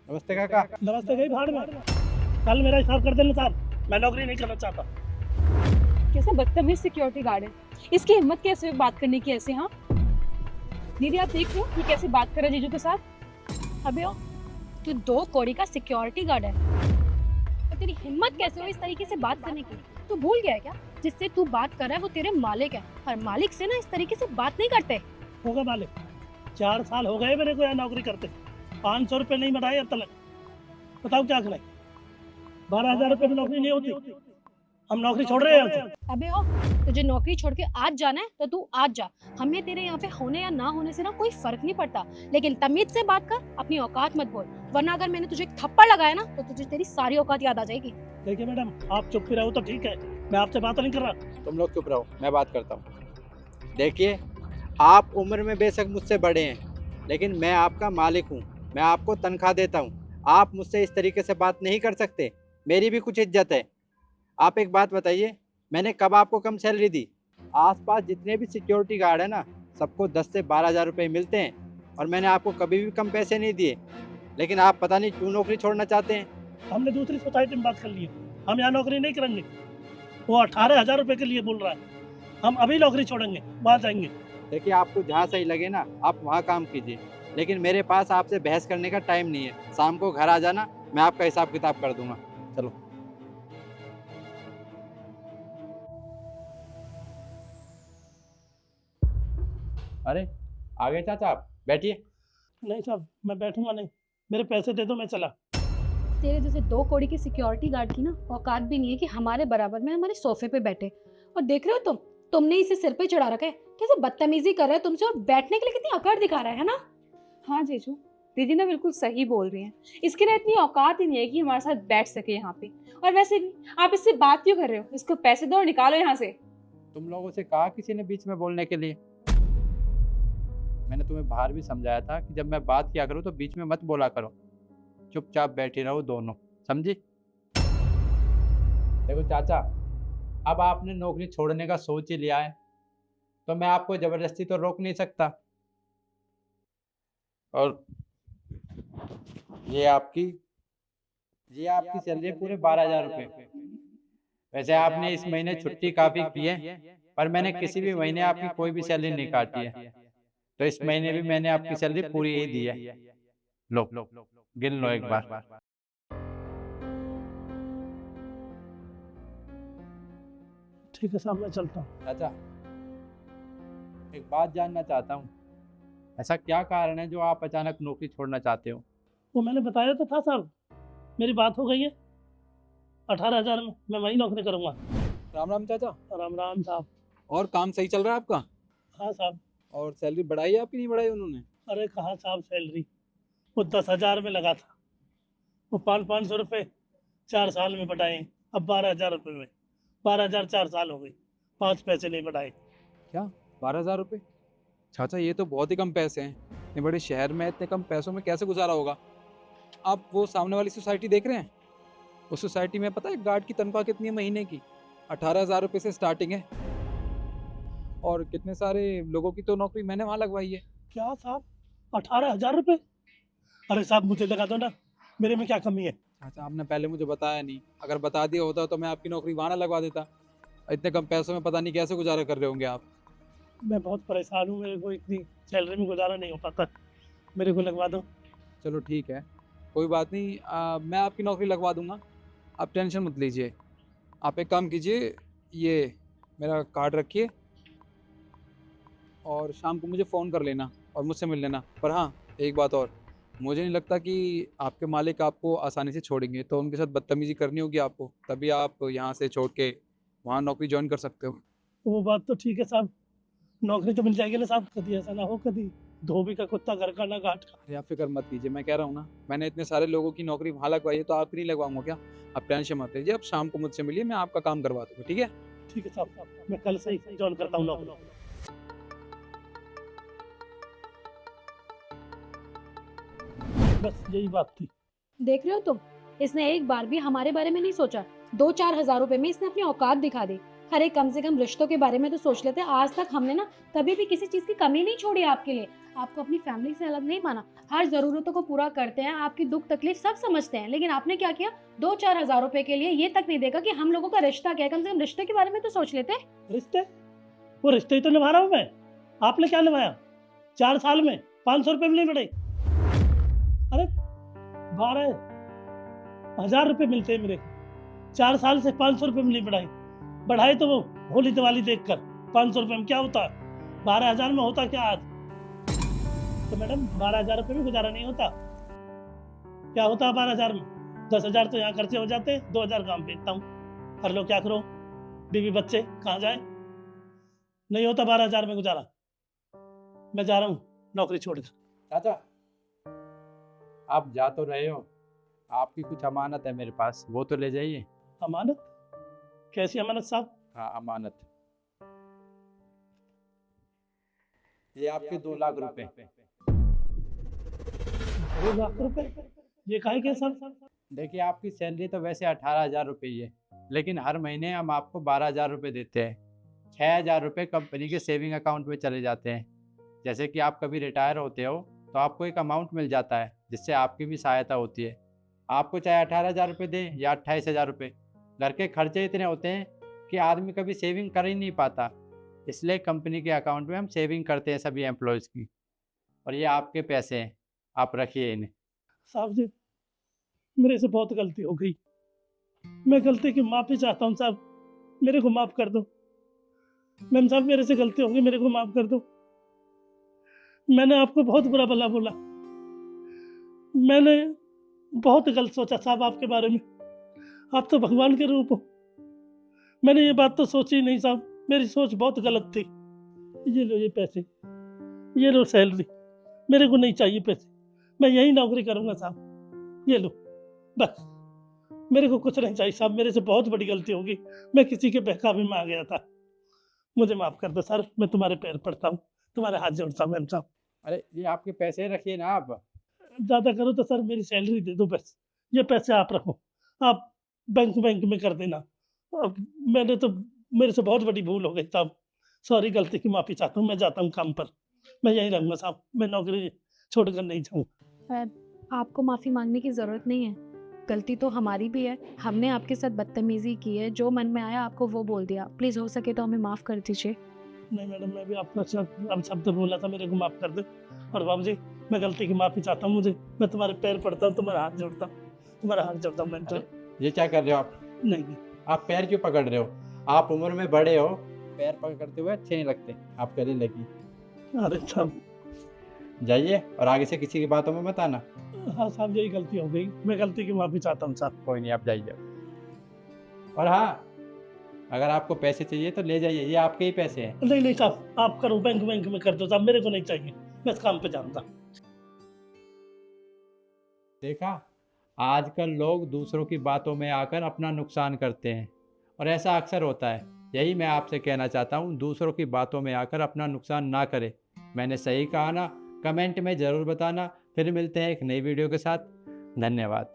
नमस्ते काका। नमस्ते गई भाड़ में। कल मेरा हिसाब कर देना साहब, मैं नौकरी नहीं करना चाहता। कैसा बदतमीज सिक्योरिटी गार्ड है, इसकी हिम्मत कैसे हुई बात करने की ऐसे। हाँ दीदी आप देख रहे हो ये कैसे बात कर रहा है जीजू के साथ। अबे ओ तू 2 कौड़ी का सिक्योरिटी गार्ड है और तेरी हिम्मत कैसे हुई इस तरीके से बात करने की। तू भूल गया है क्या जिससे तू बात कर रहा है वो तेरे मालिक है और मालिक से ना इस तरीके से बात नहीं करते। होगा मालिक, 4 साल हो गए मेरे को यहाँ नौकरी करते, 500 रुपये नहीं बढ़ाए अब तक। बताओ क्या करें, 12,000 रुपये में नौकरी नहीं होती। हम नौकरी छोड़ रहे हैं यहाँ से। अबे ओ तुझे नौकरी छोड़ के आज जाना है तो तू आज जा, हमें तेरे यहाँ पे होने या ना होने से ना कोई फर्क नहीं पड़ता, लेकिन तमीज से बात कर, अपनी औकात मत बोल, वरना अगर मैंने तुझे एक थप्पड़ लगाया ना तो तुझे तेरी सारी औकात याद आ जाएगी। देखिए मैडम, आप चुप ही रहो तो ठीक है, मैं आपसे बात नहीं कर रहा। तुम लोग चुप रहो, मैं बात करता हूँ। देखिए, आप उम्र में बेशक मुझसे बड़े हैं, लेकिन मैं आपका मालिक हूँ, मैं आपको तनख्वाह देता हूँ। आप मुझसे इस तरीके से बात नहीं कर सकते, मेरी भी कुछ इज्जत है। आप एक बात बताइए, मैंने कब आपको कम सैलरी दी? आसपास जितने भी सिक्योरिटी गार्ड है ना, सबको 10 से 12,000 रुपये मिलते हैं और मैंने आपको कभी भी कम पैसे नहीं दिए, लेकिन आप पता नहीं क्यों नौकरी छोड़ना चाहते हैं। हमने दूसरी सोसाइटी में बात कर ली है, हम यहाँ नौकरी नहीं करेंगे। वो 18,000 रुपये के लिए बोल रहा है, हम अभी नौकरी छोड़ेंगे, वहाँ जाएंगे। देखिए, आपको जहाँ सही लगे ना आप वहाँ काम कीजिए, लेकिन मेरे पास आपसे बहस करने का टाइम नहीं है। शाम को घर आ जाना, मैं आपका हिसाब किताब कर दूंगा। चलो। अरे आ गए चाचा, आप बैठिए। नहीं साहब, मैं बैठूंगा नहीं, मेरे पैसे दे दो, मैं चला। तेरे जैसे 2 कौड़ी के सिक्योरिटी गार्ड की ना औकात भी नहीं है कि हमारे बराबर में हमारे सोफे पे बैठे। और देख रहे हो तुमने इसे सिर पे चढ़ा रखा है, कैसे बदतमीजी कर रहा है तुमसे और बैठने के लिए कितनी अकड़ दिखा रहा है ना। हाँ जीजू, दीदी ना बिल्कुल सही बोल रही हैं। इसके लिए इतनी औकात ही नहीं है कि हमारे साथ बैठ सके यहाँ पे। और वैसे भी आप इससे बात क्यों कर रहे हो? इसको पैसे दो और निकालो यहाँ से। तुम लोगों से कहा किसी ने बीच में बोलने के लिए? मैंने तुम्हें बाहर भी समझाया था कि जब मैं बात किया करूँ तो बीच में मत बोला करो, चुपचाप बैठे रहो दोनों, समझी? देखो चाचा, अब आपने नौकरी छोड़ने का सोच ही लिया है तो मैं आपको जबरदस्ती तो रोक नहीं सकता। और ये आपकी सैलरी पूरे 12,000 रुपये। वैसे आपने इस महीने छुट्टी काफ़ी की है, पर मैंने किसी भी महीने आपकी कोई भी सैलरी नहीं काटी है, तो इस महीने भी मैंने आपकी सैलरी पूरी ही दी है। लो, गिन लो एक बार। ठीक है साहब, मैं चलता हूँ। चाचा, एक बात जानना चाहता हूँ, ऐसा क्या कारण है जो आप अचानक नौकरी छोड़ना चाहते हो? वो मैंने बताया तो था साहब, मेरी बात हो गई है, 18,000 में मैं वही नौकरी करूँगा। राम राम चाचा। राम राम साहब। और काम सही चल रहा है आपका? हाँ साहब। और सैलरी बढ़ाई है आपकी, नहीं बढ़ाई उन्होंने? अरे कहाँ साहब सैलरी, वो 10,000 में लगा था, वो 500 रुपये 4 साल में बढ़ाए, अब 12,000 रुपये में। 12,000 4 साल हो गई, 5 पैसे नहीं बढ़ाए। क्या 12,000 रुपये? चाचा ये तो बहुत ही कम पैसे हैं, इतने बड़े शहर में इतने कम पैसों में कैसे गुजारा होगा? आप वो सामने वाली सोसाइटी देख रहे हैं? उस सोसाइटी में पता है गार्ड की तनख्वाह कितनी है महीने की? 18,000 रुपये से स्टार्टिंग है। और कितने सारे लोगों की तो नौकरी मैंने वहाँ लगवाई है। क्या साहब, 18,000 रुपये? अरे साहब मुझे लगा दो ना, मेरे में क्या कमी है? चाचा आपने पहले मुझे बताया नहीं, अगर बता दिया होता तो मैं आपकी नौकरी वहाँ ना लगवा देता। इतने कम पैसों में पता नहीं कैसे गुजारा कर रहे होंगे आप। मैं बहुत परेशान हूँ, मेरे को इतनी सैलरी में गुजारा नहीं हो पाता, मेरे को लगवा दो। चलो ठीक है, कोई बात नहीं, मैं आपकी नौकरी लगवा दूंगा, आप टेंशन मत लीजिए। आप एक काम कीजिए, ये मेरा कार्ड रखिए और शाम को मुझे फ़ोन कर लेना और मुझसे मिल लेना। पर हाँ, एक बात और, मुझे नहीं लगता कि आपके मालिक आपको आसानी से छोड़ेंगे, तो उनके साथ बदतमीज़ी करनी होगी आपको, तभी आप यहाँ से छोड़ के वहाँ नौकरी ज्वाइन कर सकते हो। वो बात तो ठीक है साहब, नौकरी तो मिल जाएगी ना साहब, कभी ऐसा ना हो कभी धोबी का कुत्ता घर का ना घाट का। अरे आप फिक्र मत कीजिए, मैं कह रहा हूँ ना, मैंने इतने सारे लोगों की नौकरी वहाँ लगवाई है तो आपकी नहीं लगवाऊंगा क्या? आप टेंशन मत लीजिए, आप शाम को मुझसे मिलिए, मैं आपका काम करवा दूँगा, ठीक है? ठीक है साहब, मैं कल से ही ज्वाइन करता हूँ नौकरी। बस यही बात थी। देख रहे हो इसने एक बार भी हमारे बारे में नहीं सोचा, 2-4 हज़ार रुपए में इसने अपनी औकात दिखा दी। अरे कम से कम रिश्तों के बारे में तो सोच लेते। आज तक हमने ना कभी भी किसी चीज की कमी नहीं छोड़ी आपके लिए। आपको अपनी फैमिली से अलग नहीं माना, हर जरूरतों को पूरा करते हैं, आपकी दुख तकलीफ सब समझते हैं। लेकिन आपने क्या किया, 2-4 हजार रुपए के लिए ये तक नहीं देखा कि हम लोगों का रिश्ता क्या है। कम से कम रिश्ते के बारे में तो सोच लेते। रिश्ते, वो रिश्ते ही तो निभा रहा हूँ मैं। आपने क्या निभाया? 4 साल में 500 रुपये भी नहीं बढ़े। अरे 12,000 रुपये मिलते हैं मेरे को, 4 साल से 500 रुपये में नहीं बढ़ाए तो वो होली दिवाली देखकर 500 रुपये में क्या होता, 12,000 में होता क्या आज? तो मैडम 12,000 रुपये में गुजारा नहीं होता। क्या होता 12,000 में? 10,000 तो यहाँ खर्चे हो जाते, 2,000 काम बेचता हूँ, कर लो क्या करो, बीवी बच्चे कहाँ जाए? नहीं होता 12,000 में गुजारा। मैं जा रहा हूँ नौकरी छोड़कर। चाचा, आप जा तो रहे हो, आपकी कुछ अमानत है मेरे पास, वो तो ले जाइए। अमानत? कैसी अमानत साहब? हाँ, अमानत। ये आपके 2 लाख रुपए। 2 लाख रुपए? ये काहे के साहब? देखिए, आपकी सैलरी तो वैसे 18,000 रुपये ही है, लेकिन हर महीने हम आपको 12,000 रुपये देते हैं। 6,000 रुपये कंपनी के सेविंग अकाउंट में चले जाते हैं। जैसे कि आप कभी रिटायर होते हो तो आपको एक अमाउंट मिल जाता है जिससे आपकी भी सहायता होती है। आपको चाहे 18,000 रुपये दें या 28,000 रुपये, घर के खर्चे इतने होते हैं कि आदमी कभी सेविंग कर ही नहीं पाता। इसलिए कंपनी के अकाउंट में हम सेविंग करते हैं सभी एम्प्लॉयज़ की। और ये आपके पैसे हैं, आप रखिए इन्हें। साहब जी, मेरे से बहुत गलती हो गई, मैं गलती की माफ़ी चाहता हूँ साहब, मेरे को माफ़ कर दो। मैम साहब, मेरे से गलती होगी, मेरे को माफ़ कर दो। मैंने आपको बहुत बुरा भला बोला, मैंने बहुत गलत सोचा साहब आपके बारे में। आप तो भगवान के रूप हो, मैंने ये बात तो सोची ही नहीं साहब, मेरी सोच बहुत गलत थी। ये लो ये पैसे, ये लो सैलरी, मेरे को नहीं चाहिए पैसे, मैं यही नौकरी करूँगा साहब। ये लो बस, मेरे को कुछ नहीं चाहिए साहब, मेरे से बहुत बड़ी गलती होगी, मैं किसी के बहकावे में आ गया था, मुझे माफ़ कर दो सर, मैं तुम्हारे पैर पड़ता हूँ, तुम्हारे हाथ जोड़ता हूँ मैम साहब। अरे ये आपके पैसे रखिए ना आप। ज़्यादा करो तो सर मेरी सैलरी दे दो बस, ये पैसे आप रखो, आप बैंक में कर देना। अब मैंने तो, मेरे से बहुत बड़ी भूल हो गई साहब, सॉरी, गलती की माफ़ी चाहता हूँ। मैं जाता हूँ काम पर, मैं यहीं रहूँगा साहब, मैं नौकरी छोड़कर नहीं जाऊँगा। आपको माफ़ी मांगने की ज़रूरत नहीं है, गलती तो हमारी भी है, हमने आपके साथ बदतमीज़ी की है, जो मन में आया आपको वो बोल दिया। प्लीज़ हो सके तो हमें माफ़ कर दीजिए। नहीं मैडम, मैं भी आपको अब शब्द बोला था, मेरे को माफ़ कर दो। और बाबू जी, मैं गलती की माफ़ी चाहता हूँ, मैं तुम्हारे पैर पड़ता हूँ, तुम्हारा हाथ जोड़ता हूँ मैम साहब। ये क्या कर रहे हो आप? नहीं, आप पैर क्यों पकड़ रहे हो? आप उम्र में बड़े हो, पैर पकड़ते हुए अच्छे नहीं लगते, आप गले लगी। अरे साहब, जाइए और आगे से किसी की बातों में मत आना। हाँ साहब, यही गलती हो गई, मैं गलती की माफ़ी चाहता हूँ साहब। कोई नहीं, आप जाइए। और हाँ, अगर आपको पैसे चाहिए तो ले जाइए, ये आपके ही पैसे हैं। नहीं साहब, आप करो, बैंक में कर दो साहब, मेरे को नहीं चाहिए, मैं इस काम पे जाऊँगा। देखा, आजकल लोग दूसरों की बातों में आकर अपना नुकसान करते हैं और ऐसा अक्सर होता है। यही मैं आपसे कहना चाहता हूँ, दूसरों की बातों में आकर अपना नुकसान ना करें। मैंने सही कहा ना? कमेंट में ज़रूर बताना। फिर मिलते हैं एक नई वीडियो के साथ। धन्यवाद।